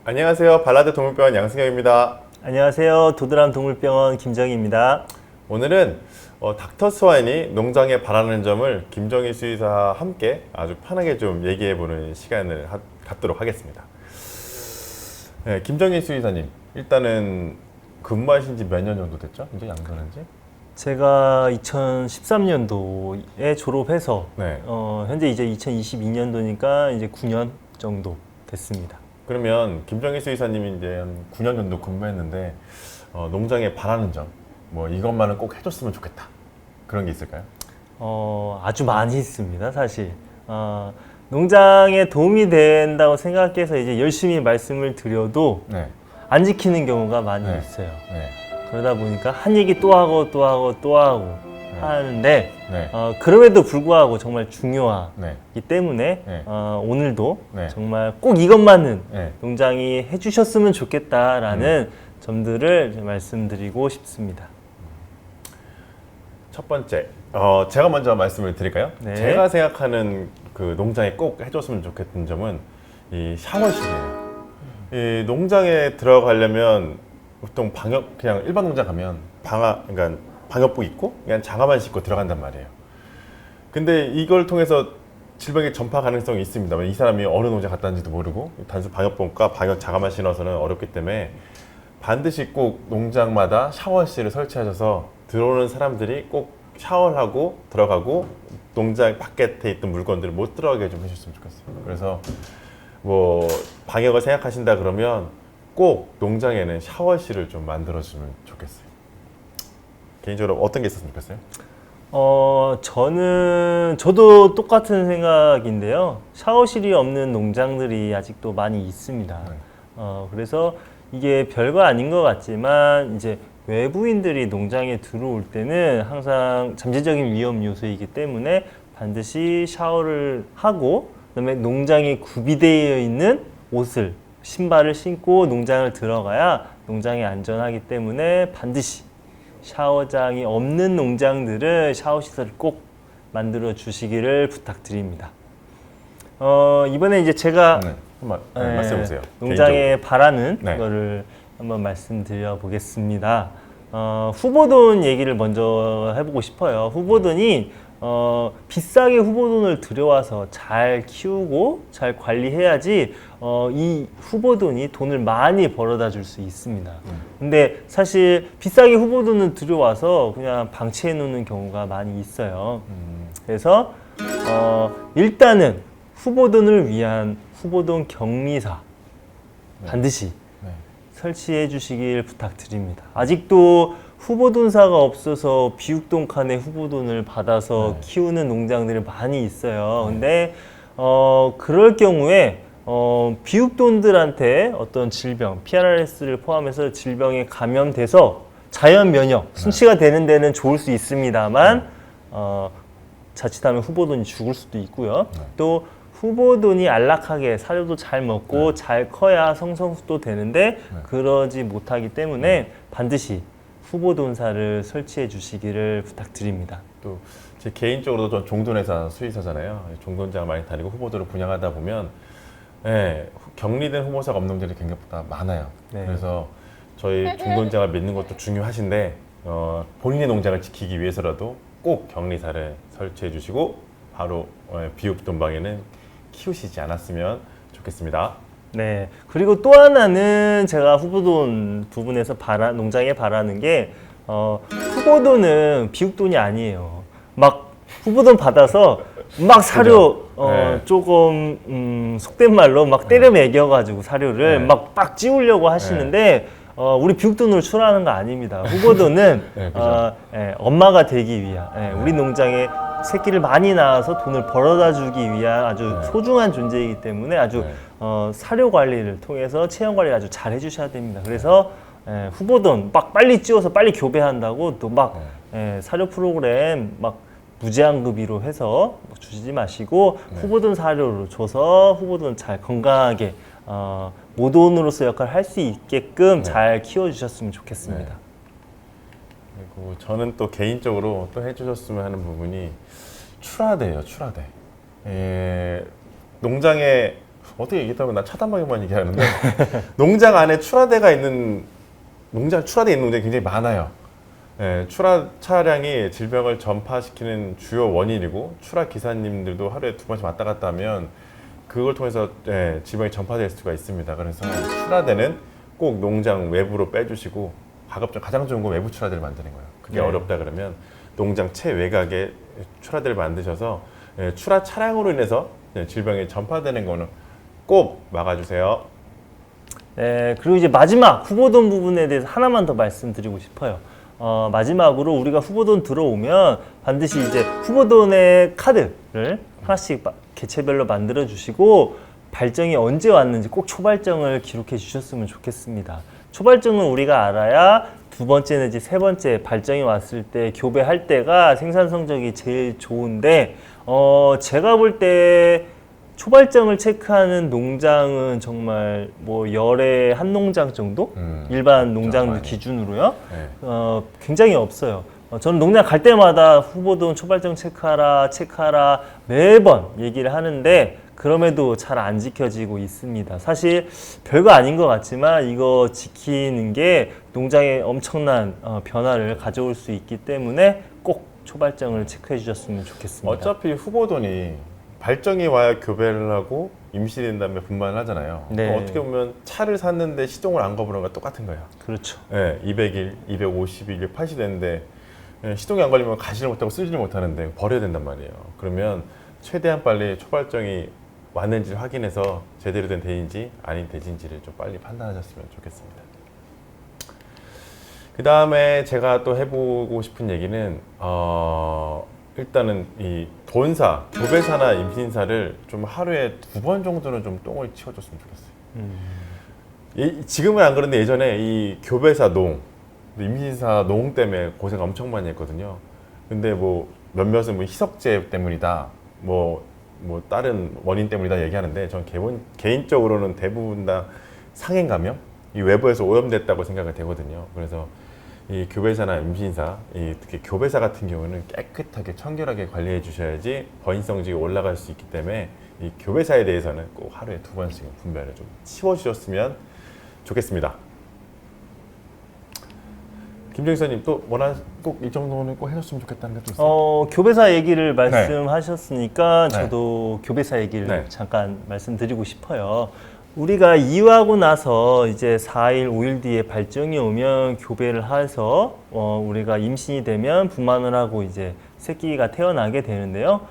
안녕하세요. 발라드 동물병원 양승혁입니다. 안녕하세요. 도드람 동물병원 김정희입니다. 오늘은 닥터 스와인이 농장에 바라는 점을 김정희 수의사와 함께 아주 편하게 좀 얘기해보는 시간을 갖도록 하겠습니다. 네, 김정희 수의사님, 일단은 근무하신 지 몇 년 정도 됐죠? 이제 양성한 지? 제가 2013년도에 졸업해서 네. 현재 이제 2022년도니까 이제 9년 정도 됐습니다. 그러면 김정희 수의사님이 이제 한 9년 정도 근무했는데 농장에 바라는 점, 뭐 이것만은 꼭 해줬으면 좋겠다. 그런 게 있을까요? 아주 많이 있습니다, 사실. 농장에 도움이 된다고 생각해서 이제 열심히 말씀을 드려도 네. 안 지키는 경우가 많이 네. 있어요. 네. 그러다 보니까 한 얘기 또 하고 또 하고 또 하고 하는데 네. 그럼에도 불구하고 정말 중요하기 네. 때문에 네. 오늘도 네. 정말 꼭 이것만은 네. 농장이 해주셨으면 좋겠다라는 점들을 말씀드리고 싶습니다. 첫 번째, 제가 먼저 말씀을 드릴까요? 네. 제가 생각하는 그 농장에 꼭 해줬으면 좋겠는 점은 이 샤워실이에요. 이 농장에 들어가려면 보통 그냥 일반 농장 가면 그러니까 방역복 입고 그냥 장화만 신고 들어간단 말이에요. 근데 이걸 통해서 질병의 전파 가능성이 있습니다. 이 사람이 어느 농장 갔다 왔는지도 모르고 단순 방역복과 방역 장화만 신어서는 어렵기 때문에 반드시 꼭 농장마다 샤워실을 설치하셔서 들어오는 사람들이 꼭 샤워를 하고 들어가고 농장 바깥에 있던 물건들을 못 들어가게 좀 해줬으면 좋겠어요. 그래서 뭐 방역을 생각하신다 그러면 꼭 농장에는 샤워실을 좀 만들어주면 좋겠어요. 개인적으로 어떤 게 있었으면 좋겠어요? 저도 똑같은 생각인데요. 샤워실이 없는 농장들이 아직도 많이 있습니다. 네. 그래서 이게 별거 아닌 것 같지만 이제 외부인들이 농장에 들어올 때는 항상 잠재적인 위험 요소이기 때문에 반드시 샤워를 하고 그다음에 농장에 구비되어 있는 옷을 신발을 신고 농장을 들어가야 농장이 안전하기 때문에 반드시 샤워장이 없는 농장들은 샤워 시설을 꼭 만들어 주시기를 부탁드립니다. 이번에 이제 제가 말씀해 보세요. 농장에 바라는 네. 거를 한번 말씀드려 보겠습니다. 후보돈 얘기를 먼저 해보고 싶어요. 후보돈이 비싸게 후보돈을 들여와서 잘 키우고 잘 관리해야지 이 후보돈이 돈을 많이 벌어다 줄 수 있습니다. 근데 사실 비싸게 후보돈을 들여와서 그냥 방치해 놓는 경우가 많이 있어요. 그래서 일단은 후보돈을 위한 후보돈 격리사 반드시 설치해 주시길 부탁드립니다. 아직도 후보돈사가 없어서 비육돈 칸에 후보돈을 받아서 키우는 농장들이 많이 있어요. 근데 그럴 경우에 비육돈들한테 어떤 질병, PRRS를 포함해서 질병에 감염돼서 자연 면역, 순치가 되는 데는 좋을 수 있습니다만 자칫하면 후보돈이 죽을 수도 있고요. 또 후보돈이 안락하게 사료도 잘 먹고 잘 커야 성성수도 되는데 그러지 못하기 때문에 반드시 후보돈사를 설치해 주시기를 부탁드립니다. 또 제 개인적으로도 전 종돈회사 수의사잖아요. 종돈장을 많이 다니고 후보들을 분양하다 보면 격리된 후보사가 없는 분들이 생각보다 많아요. 네. 그래서 저희 종돈장을 믿는 것도 중요하신데 본인의 농장을 지키기 위해서라도 꼭 격리사를 설치해 주시고 바로 비육돈방에는 키우시지 않았으면 좋겠습니다. 네. 그리고 또 하나는 제가 후보돈 부분에서 농장에 바라는 게 후보돈은 비육돈이 아니에요. 막 후보돈 받아서 막 사료 조금 속된 말로 막 때려 매겨가지고 사료를 막 찌우려고 하시는데 우리 비육돈으로 출하하는 거 아닙니다. 후보돈은 엄마가 되기 위한 우리 농장에 새끼를 많이 낳아서 돈을 벌어다 주기 위한 아주 소중한 존재이기 때문에 아주 사료 관리를 통해서 체형 관리를 아주 잘 해주셔야 됩니다. 그래서 후보돈 막 빨리 찌워서 빨리 교배한다고 또 막 사료 프로그램 막 무제한급여로 해서 주시지 마시고 후보돈 사료로 줘서 후보돈 잘 건강하게 모돈으로서 역할을 할 수 있게끔 네. 잘 키워주셨으면 좋겠습니다. 네. 그리고 저는 또 개인적으로 또 해주셨으면 하는 부분이 출하대예요, 출하대. 농장에 어떻게 얘기하면 나 차단방에만 얘기하는데 농장 안에 출하대가 있는 출하대 있는 농장이 굉장히 많아요. 출하 차량이 질병을 전파시키는 주요 원인이고 출하 기사님들도 하루에 2번씩 왔다 갔다 하면 그걸 통해서 질병이 전파될 수가 있습니다. 그래서 출하대는 꼭 농장 외부로 빼주시고 가장 좋은 건 외부 출하대를 만드는 거예요. 그게 네. 어렵다 그러면 농장 채외곽에 출하대를 만드셔서 출하 차량으로 인해서 질병이 전파되는 거는 꼭 막아주세요. 네, 그리고 이제 마지막 후보돈 부분에 대해서 하나만 더 말씀드리고 싶어요. 마지막으로 우리가 후보돈 들어오면 반드시 이제 후보돈의 카드를 하나씩 개체별로 만들어 주시고 발정이 언제 왔는지 꼭 초발정을 기록해 주셨으면 좋겠습니다. 초발정은 우리가 알아야 두 번째 내지 세 번째 발정이 왔을 때 교배할 때가 생산 성적이 제일 좋은데 제가 볼 때 초발정을 체크하는 농장은 정말 뭐 열에 한 농장 정도? 일반 농장들 많이. 기준으로요. 네. 굉장히 없어요. 저는 농장 갈 때마다 후보돈 초발정 체크하라 매번 얘기를 하는데 그럼에도 잘 안 지켜지고 있습니다. 사실 별거 아닌 것 같지만 이거 지키는 게 농장에 엄청난 변화를 가져올 수 있기 때문에 꼭 초발정을 체크해 주셨으면 좋겠습니다. 어차피 후보돈이 발정이 와야 교배를 하고 임시된 다음에 분만을 하잖아요. 네. 어떻게 보면 차를 샀는데 시동을 안 걸은 거 똑같은 거예요. 그렇죠. 200일, 250일, 80일 됐는데 시동이 안 걸리면 가지를 못하고 쓰지를 못하는데 버려야 된단 말이에요. 그러면 최대한 빨리 초발정이 왔는지를 확인해서 제대로 된 대인지 아닌 대지인지를 좀 빨리 판단하셨으면 좋겠습니다. 그 다음에 제가 또 해보고 싶은 얘기는 일단은 이 돈사, 교배사나 임신사를 좀 하루에 2번 정도는 좀 똥을 치워줬으면 좋겠어요. 지금은 안 그런데 예전에 이 교배사 농, 임신사 농 때문에 고생 엄청 많이 했거든요. 근데 뭐 몇몇은 뭐 희석제 때문이다, 뭐 다른 원인 때문이다 얘기하는데 전 개인적으로는 대부분 다 상행 감염, 이 외부에서 오염됐다고 생각이 되거든요. 그래서 이 교배사나 임신사, 특히 교배사 같은 경우는 깨끗하게 청결하게 관리해 주셔야지 번식성질이 올라갈 수 있기 때문에 이 교배사에 대해서는 꼭 하루에 2번씩 분배를 좀 치워주셨으면 좋겠습니다. 김정희사님 또 꼭 이 정도는 꼭 해줬으면 좋겠다는 게 또 있어요? 교배사 얘기를 말씀하셨으니까 네. 저도 교배사 얘기를 네. 잠깐 말씀드리고 싶어요. 우리가 이유하고 나서 이제 4일, 5일 뒤에 발정이 오면 교배를 해서 우리가 임신이 되면 분만을 하고 이제 새끼가 태어나게 되는데요.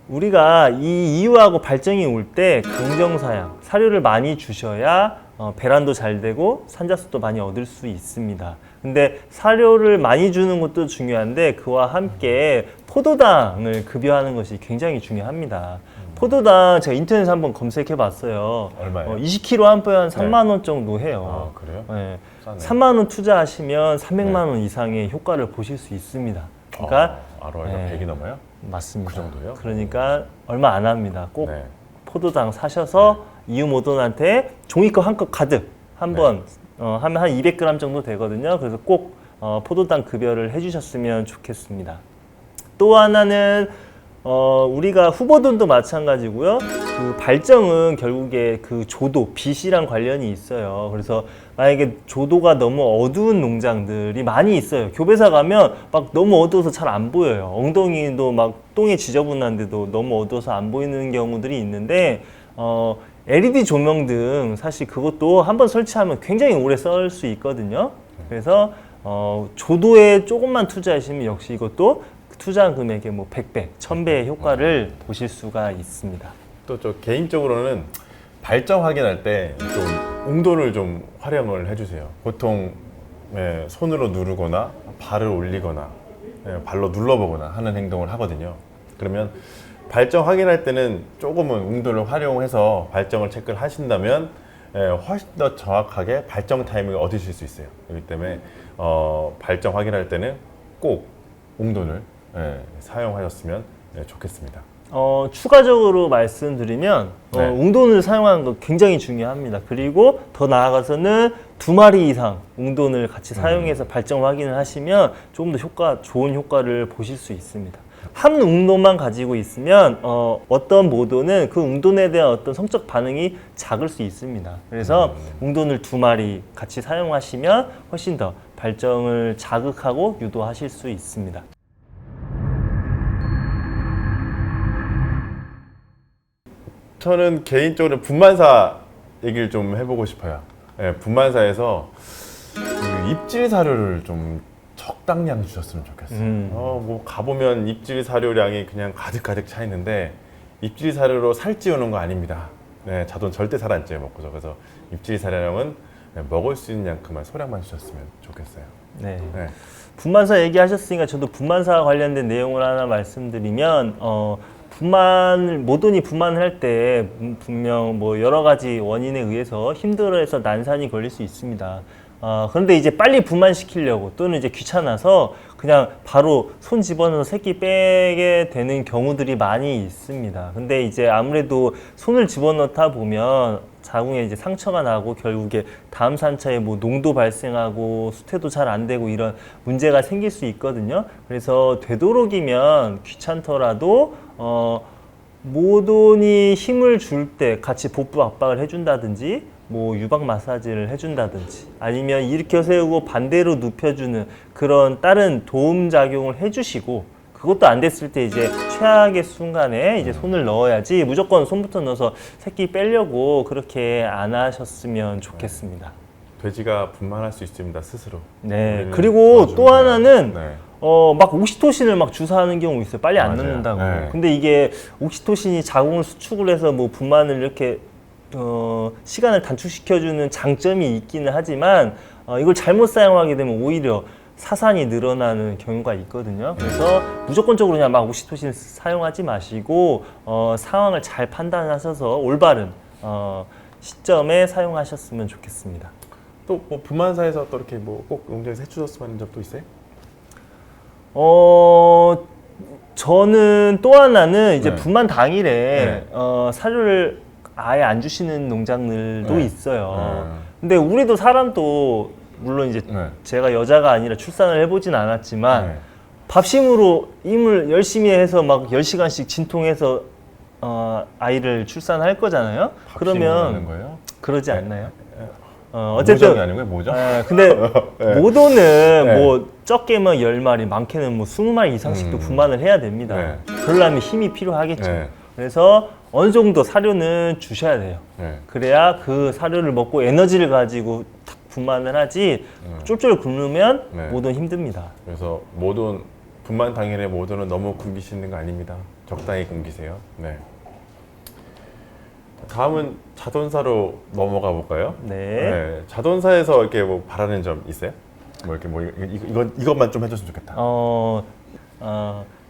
우리가 이 이유하고 발정이 올 때 긍정사양, 사료를 많이 주셔야 배란도 잘 되고 산자수도 많이 얻을 수 있습니다. 근데 사료를 많이 주는 것도 중요한데 그와 함께 포도당을 급여하는 것이 굉장히 중요합니다. 포도당 제가 인터넷에 한번 검색해 봤어요. 얼마예요? 20kg 한 뼈에 한 3만 원 정도 해요. 아, 그래요? 네. 싸네. 3만 원 투자하시면 300만 원 이상의 효과를 보실 수 있습니다. 그러니까 알아요. 네. 100이 넘어요? 맞습니다. 그 정도요? 그러니까 얼마 안 합니다. 꼭 네. 포도당 사셔서 이유모돈한테 종이컵 한 컵 가득 한번 하면 한 200g 정도 되거든요. 그래서 꼭 포도당 급여를 해주셨으면 좋겠습니다. 또 하나는 우리가 후보돈도 마찬가지고요. 그 발정은 결국에 그 조도, 빛이랑 관련이 있어요. 그래서 만약에 조도가 너무 어두운 농장들이 많이 있어요. 교배사 가면 막 너무 어두워서 잘 안 보여요. 엉덩이도 막 똥에 지저분한데도 너무 어두워서 안 보이는 경우들이 있는데 LED 조명 등 사실 그것도 한번 설치하면 굉장히 오래 쓸 수 있거든요. 그래서 조도에 조금만 투자하시면 역시 이것도 투자한 금액의 뭐 100배, 1000배의 효과를 보실 수가 있습니다. 또 저 개인적으로는 발정 확인할 때 좀 웅돈을 좀 활용을 해주세요. 보통 손으로 누르거나 발을 올리거나 발로 눌러보거나 하는 행동을 하거든요. 그러면 발정 확인할 때는 조금은 웅돈을 활용해서 발정을 체크를 하신다면 훨씬 더 정확하게 발정 타이밍을 얻으실 수 있어요. 그렇기 때문에 발정 확인할 때는 꼭 웅돈을 사용하셨으면 좋겠습니다. 추가적으로 말씀드리면 네. 웅돈을 사용하는 거 굉장히 중요합니다. 그리고 더 나아가서는 2마리 이상 웅돈을 같이 사용해서 발정 확인을 하시면 조금 더 좋은 효과를 보실 수 있습니다. 한 웅돈만 가지고 있으면 어떤 모도는 그 웅돈에 대한 어떤 성적 반응이 작을 수 있습니다. 그래서 웅돈을 2마리 같이 사용하시면 훨씬 더 발정을 자극하고 유도하실 수 있습니다. 저는 개인적으로 분만사 얘기를 좀 해보고 싶어요. 예, 분만사에서 그 입질 사료를 좀 적당량 주셨으면 좋겠어요. 뭐 가보면 입질 사료량이 그냥 가득가득 차 있는데 입질 사료로 살찌우는 거 아닙니다. 네, 자돈 절대 살 안 쪄요 먹고서. 그래서 입질 사료량은 먹을 수 있는 만큼만 소량만 주셨으면 좋겠어요. 네. 네. 분만사 얘기하셨으니까 저도 분만사 관련된 내용을 하나 말씀드리면 모돈이 분만을 할 때 분명 뭐 여러 가지 원인에 의해서 힘들어해서 난산이 걸릴 수 있습니다. 그런데 이제 빨리 분만시키려고 또는 이제 귀찮아서 그냥 바로 손 집어넣어서 새끼 빼게 되는 경우들이 많이 있습니다. 근데 이제 아무래도 손을 집어넣다 보면 자궁에 이제 상처가 나고 결국에 다음 산차에 뭐 농도 발생하고 수태도 잘 안 되고 이런 문제가 생길 수 있거든요. 그래서 되도록이면 귀찮더라도 모돈이 힘을 줄 때 같이 복부 압박을 해준다든지 뭐 유방 마사지를 해준다든지 아니면 일으켜 세우고 반대로 눕혀주는 그런 다른 도움 작용을 해주시고 그것도 안 됐을 때 이제 최악의 순간에 이제 손을 넣어야지 무조건 손부터 넣어서 새끼 빼려고 그렇게 안 하셨으면 좋겠습니다. 돼지가 분만할 수 있습니다 스스로. 네. 그리고 또 하나는 네. 막 옥시토신을 막 주사하는 경우 있어요. 빨리 안 맞아요. 넣는다고. 네. 근데 이게 옥시토신이 자궁을 수축을 해서 뭐 분만을 이렇게 시간을 단축시켜주는 장점이 있기는 하지만 이걸 잘못 사용하게 되면 오히려 사산이 늘어나는 경우가 있거든요. 그래서 무조건적으로 그냥 막 옥시토신 사용하지 마시고 상황을 잘 판단하셔서 올바른 시점에 사용하셨으면 좋겠습니다. 또 뭐 분만사에서 또 이렇게 뭐 꼭 농장에서 해주셨으면 하는 적도 있어요? 저는 또 하나는 이제 네. 분만 당일에 네. 사료를 아예 안 주시는 농장들도 네. 있어요. 근데 우리도 사람도 물론 이제 네. 제가 여자가 아니라 출산을 해보진 않았지만 네. 밥심으로 힘을 열심히 해서 막 10시간씩 진통해서 아이를 출산할 거잖아요. 하는 그러면 거예요? 그러지 네. 않나요? 모정이 어쨌든 아니고요, 모정? 근데 네. 모도는 네. 뭐 적게면 10마리, 많게는 뭐 20마리 이상씩도 분만을 해야 됩니다. 네. 그러려면 힘이 필요하겠죠. 네. 그래서 어느 정도 사료는 주셔야 돼요. 네. 그래야 그 사료를 먹고 에너지를 가지고 탁 분만을 하지 쫄쫄 굶으면 네. 모든 힘듭니다. 그래서 모든 분만 당일에 모두는 너무 굶기시는 거 아닙니다. 적당히 굶기세요. 네. 다음은 자돈사로 넘어가 볼까요? 네. 자돈사에서 이렇게 뭐 바라는 점 있어요? 뭐 이렇게 뭐 이것만 좀 해줬으면 좋겠다.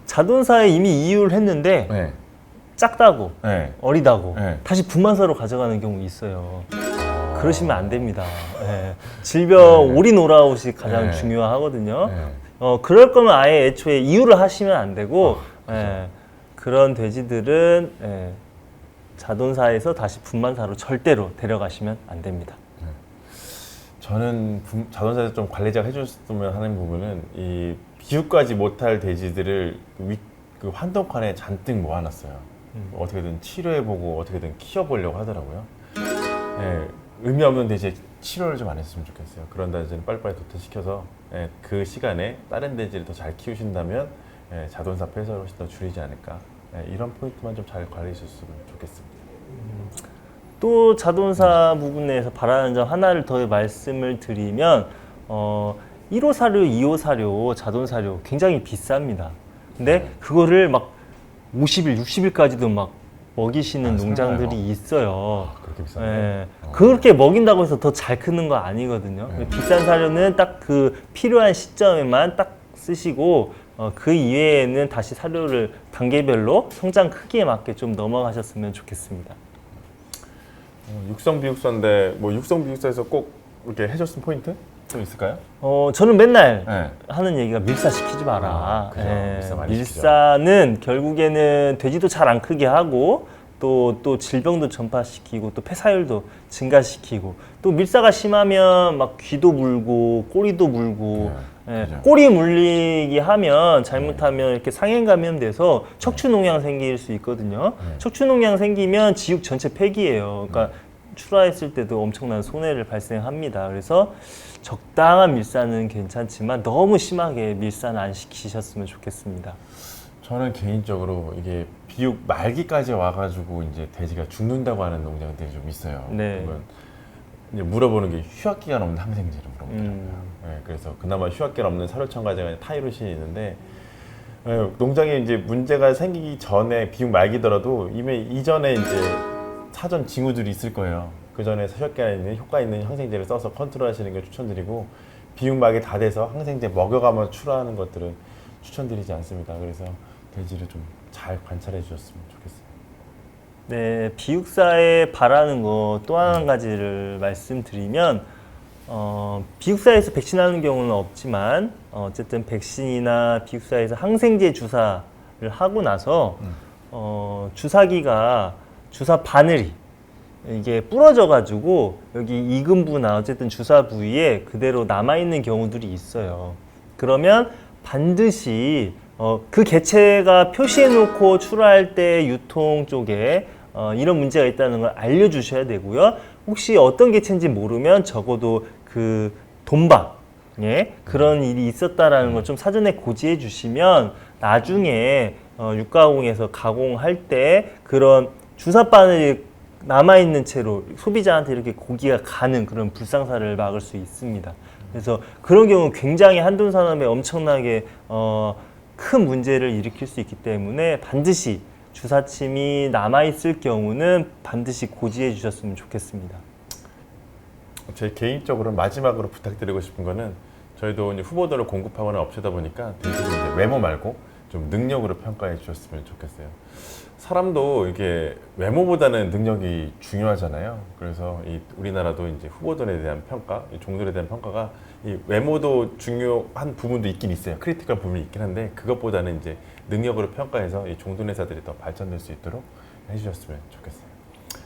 자돈사에 이미 이유를 했는데 네. 작다고 네. 어리다고 네. 다시 분만사로 가져가는 경우 있어요. 그러시면 안 됩니다. 네. 질병 네. 오리노라웃이 가장 네. 중요하거든요. 네. 그럴 거면 아예 애초에 이유를 하시면 안 되고 그런 돼지들은 자돈사에서 다시 분만사로 절대로 데려가시면 안 됩니다. 저는 자동차에서 좀 관리자가 해줬으면 하는 부분은 이 비육까지 못할 돼지들을 그 환독칸에 잔뜩 모아놨어요. 어떻게든 치료해보고 어떻게든 키워보려고 하더라고요. 예, 의미 없는 돼지에 치료를 좀 안 했으면 좋겠어요. 그런 돼지는 빨리빨리 도태시켜서 그 시간에 다른 돼지를 더 잘 키우신다면 자동차 폐설을 훨씬 더 줄이지 않을까. 이런 포인트만 좀 잘 관리해줬으면 좋겠습니다. 또 자돈사 부분에서 바라는 점 하나를 더 말씀을 드리면 1호 사료, 2호 사료, 자돈 사료 굉장히 비쌉니다. 근데 그거를 막 50일, 60일까지도 막 먹이시는 농장들이 설마요? 있어요. 그렇게 비싼가요? 예. 그렇게 먹인다고 해서 더 잘 크는 거 아니거든요. 비싼 사료는 딱 그 필요한 시점에만 딱 쓰시고 그 이외에는 다시 사료를 단계별로 성장 크기에 맞게 좀 넘어가셨으면 좋겠습니다. 육성 비육사인데 뭐 육성 비육사에서 꼭 이렇게 해줬으면 포인트? 좀 있을까요? 저는 맨날 네. 하는 얘기가 밀사시키지 마라. 그죠. 밀사 많이 밀사는 결국에는 돼지도 잘 안 크게 하고 또 질병도 전파시키고 또 폐사율도 증가시키고 또 밀사가 심하면 막 귀도 물고 꼬리도 물고 그죠. 꼬리 물리기 하면 잘못하면 이렇게 상행감염 돼서 척추농양 생길 수 있거든요. 척추농양 생기면 지육 전체 폐기예요. 그러니까 출하했을 때도 엄청난 손해를 발생합니다. 그래서 적당한 밀사는 괜찮지만 너무 심하게 밀사는 안 시키셨으면 좋겠습니다. 저는 개인적으로 이게 비육 말기까지 와가지고 이제 돼지가 죽는다고 하는 농장들이 좀 있어요. 네. 그러면 이제 물어보는 게 휴학기간 없는 항생제를 물어보더라고요. 네, 그래서 그나마 휴학기간 없는 사료첨가제가 타이로신이 있는데 농장에 이제 문제가 생기기 전에 비육 말기더라도 이미 이전에 이제 사전 징후들이 있을 거예요. 그 전에 휴학기간에 있는 효과 있는 항생제를 써서 컨트롤하시는 걸 추천드리고 비육 말기 다 돼서 항생제 먹여가면서 출하하는 것들은 추천드리지 않습니다. 그래서 돼지를 좀 잘 관찰해 주셨으면 좋겠어요. 네, 비육사에 바라는 거 또 한 가지를 말씀드리면 비육사에서 백신하는 경우는 없지만 어쨌든 백신이나 비육사에서 항생제 주사를 하고 나서 주사기가 주사 바늘이 이게 부러져 가지고 여기 이근부나 어쨌든 주사 부위에 그대로 남아 있는 경우들이 있어요. 그러면 반드시 그 개체가 표시해 놓고 출하할 때 유통 쪽에 이런 문제가 있다는 걸 알려주셔야 되고요. 혹시 어떤 개체인지 모르면 적어도 그 돈방에 그런 일이 있었다라는 걸 좀 사전에 고지해 주시면 나중에 육가공에서 가공할 때 그런 주사 바늘이 남아있는 채로 소비자한테 이렇게 고기가 가는 그런 불상사를 막을 수 있습니다. 그래서 그런 경우 굉장히 한돈 산업에 엄청나게 큰 문제를 일으킬 수 있기 때문에 반드시 주사침이 남아있을 경우는 반드시 고지해 주셨으면 좋겠습니다. 제 개인적으로 마지막으로 부탁드리고 싶은 거는 저희도 이제 후보들을 공급하거나 업체다 보니까 돼지를 이제 외모 말고 좀 능력으로 평가해 주셨으면 좋겠어요. 사람도 이게 외모보다는 능력이 중요하잖아요. 그래서 이 우리나라도 이제 후보들에 대한 평가, 이 종들에 대한 평가가 이 외모도 중요한 부분도 있긴 있어요. 크리티컬 부분이 있긴 한데 그것보다는 이제 능력으로 평가해서 이 종들 회사들이 더 발전될 수 있도록 해주셨으면 좋겠어요.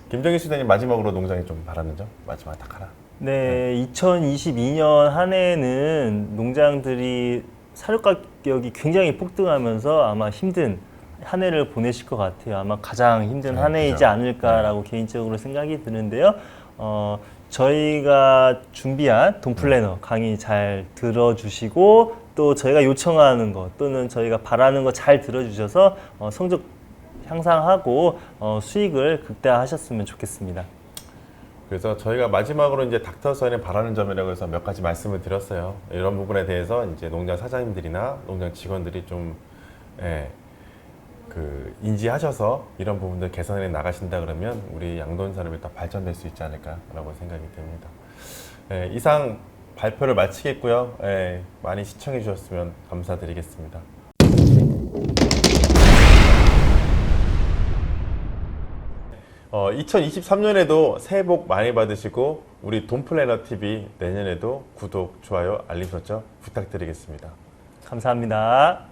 김정희 수장님 마지막으로 농장에 좀 바라는 점 마지막 딱 하나. 네, 2022년 한 해에는 농장들이 사료 가격이 굉장히 폭등하면서 아마 힘든 한 해를 보내실 것 같아요. 아마 가장 힘든 한 해이지 그죠. 않을까라고 개인적으로 생각이 드는데요. 저희가 준비한 돈 플래너 강의 잘 들어주시고 또 저희가 요청하는 것 또는 저희가 바라는 거 잘 들어주셔서 성적 향상하고 수익을 극대화하셨으면 좋겠습니다. 그래서 저희가 마지막으로 이제 닥터선에 바라는 점이라고 해서 몇 가지 말씀을 드렸어요. 이런 부분에 대해서 이제 농장 사장님들이나 농장 직원들이 좀 인지하셔서 이런 부분들 개선해 나가신다 그러면 우리 양돈 산업이 더 발전될 수 있지 않을까라고 생각이 됩니다. 이상 발표를 마치겠고요. 많이 시청해 주셨으면 감사드리겠습니다. 2023년에도 새해 복 많이 받으시고 우리 돈플래너 TV 내년에도 구독, 좋아요, 알림 설정 부탁드리겠습니다. 감사합니다.